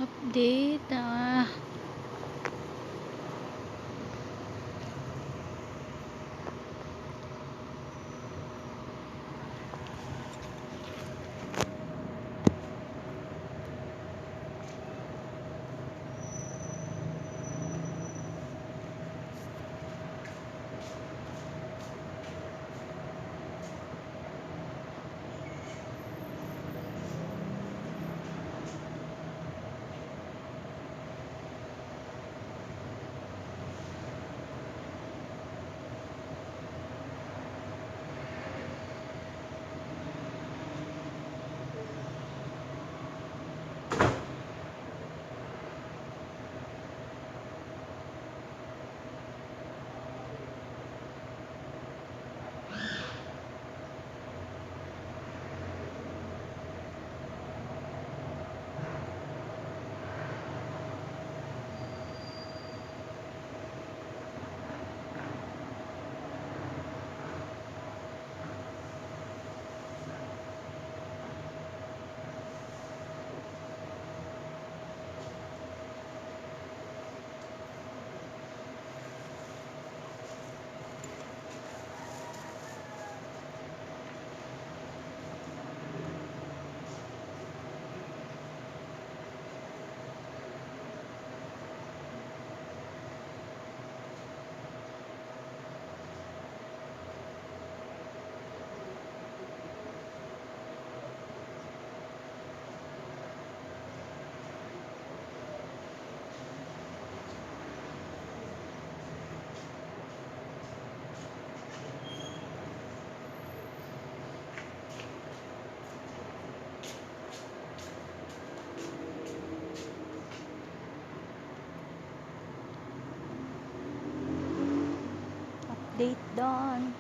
Update. Update doon.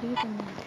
Ulitin natin.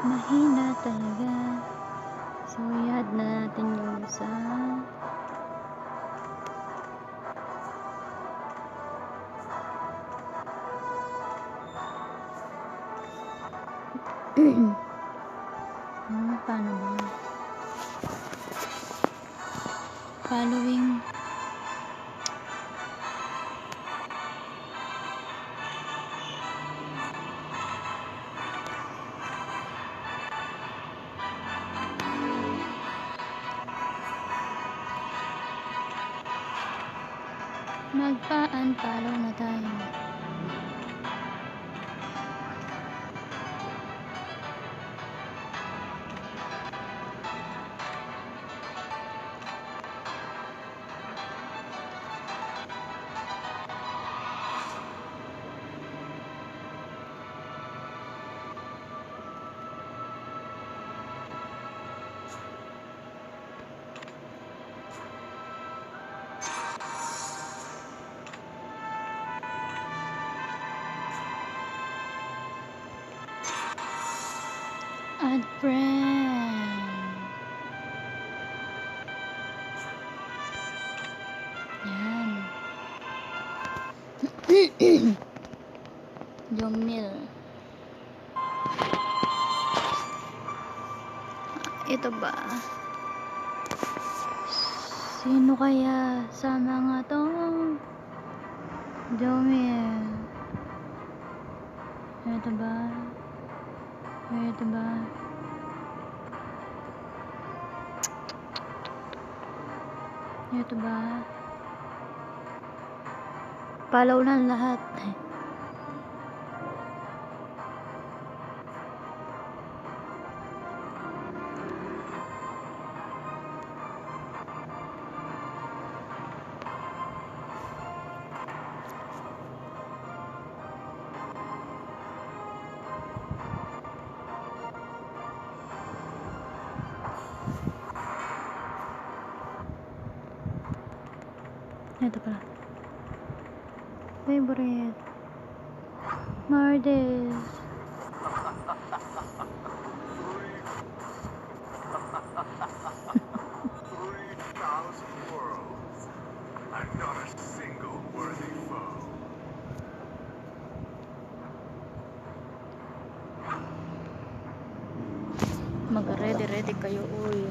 Mahina talaga. So, i-add na natin yung sa paano ba? Following magpa-unfollow na tayo. Add friend. Yan. Jomil. Ito ba? Sino kaya sa mga to? Jomil. Ito ba? Ito ba? Ito ba? Follow lang lahat. Ito pala. Favorite. Mardes. I'm not a single worthy foe. Mag-ready kayo, uy.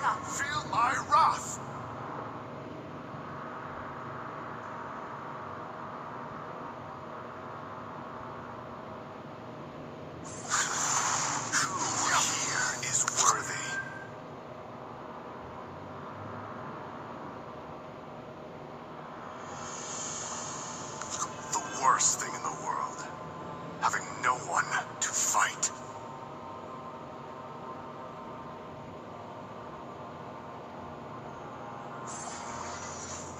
backup. Feel my wrath. Who here is worthy? The worst thing in the world. Having no one to fight.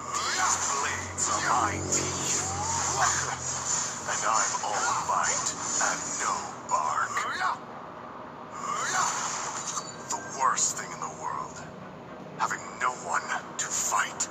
These blades are my teeth. And I'm all bite and no bark. The worst thing in the world. Having no one to fight.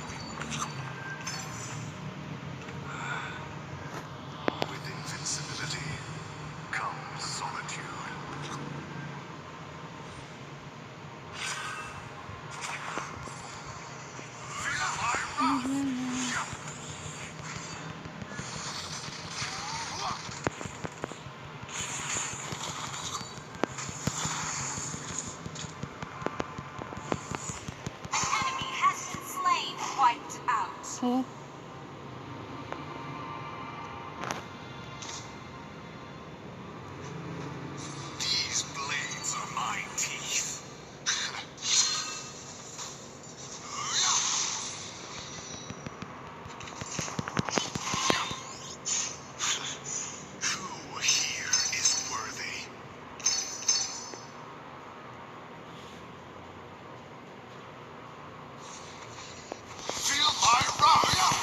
Oh my goodness. With invincibility comes solitude. Feel my wrath. An enemy has been slain. Wiped out. Oh, These blades are my teeth. Who here is worthy? Feel my wrath.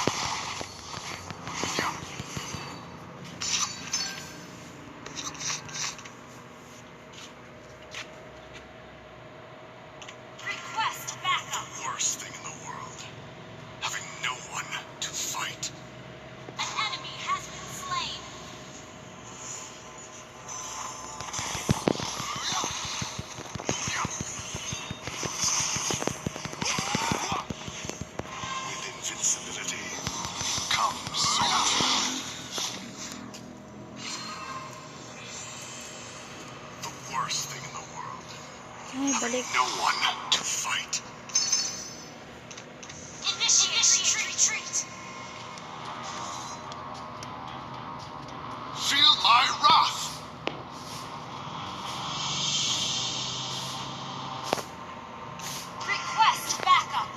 Request backup. Worst thing in the world. Having no one to fight. An enemy has been slain. With invincibility comes solitude. The worst thing in the world. ay, balik. No one to fight. Initiate retreat. Feel my wrath. Request backup.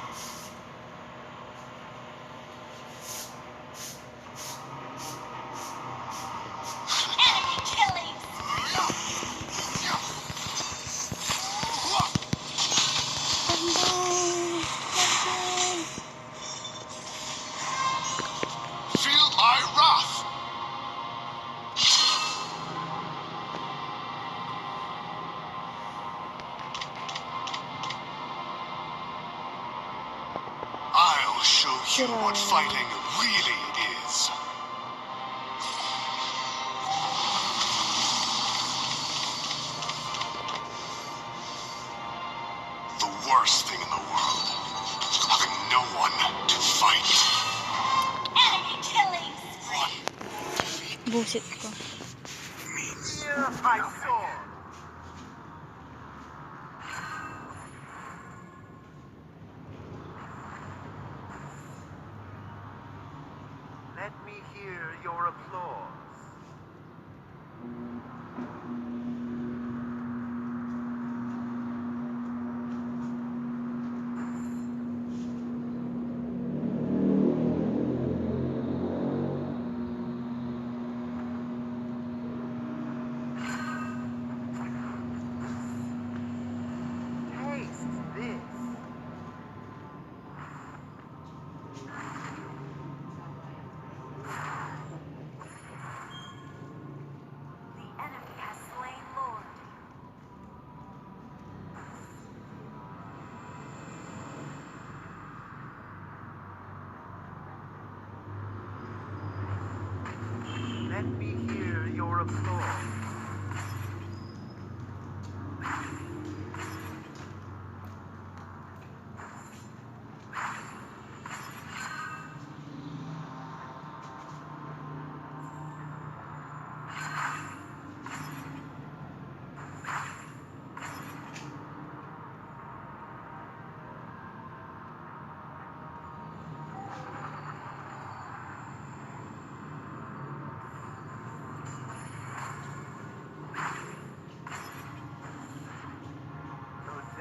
Enemy killing. Feel my wrath. I'll show you what fighting really is. The worst thing in the world. Having no one to fight. Enemy killing spree. Busit ko. Means I saw. Let me hear your applause. Taste this. The enemy has slain Lord. Let me hear your applause.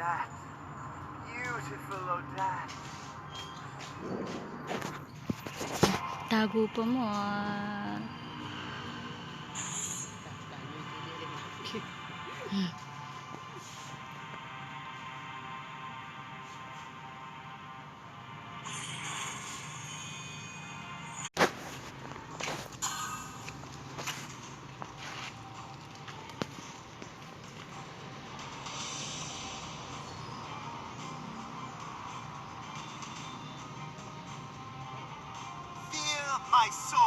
Odette. Beautiful Odette. Tago pa mo ah. Fear my sword.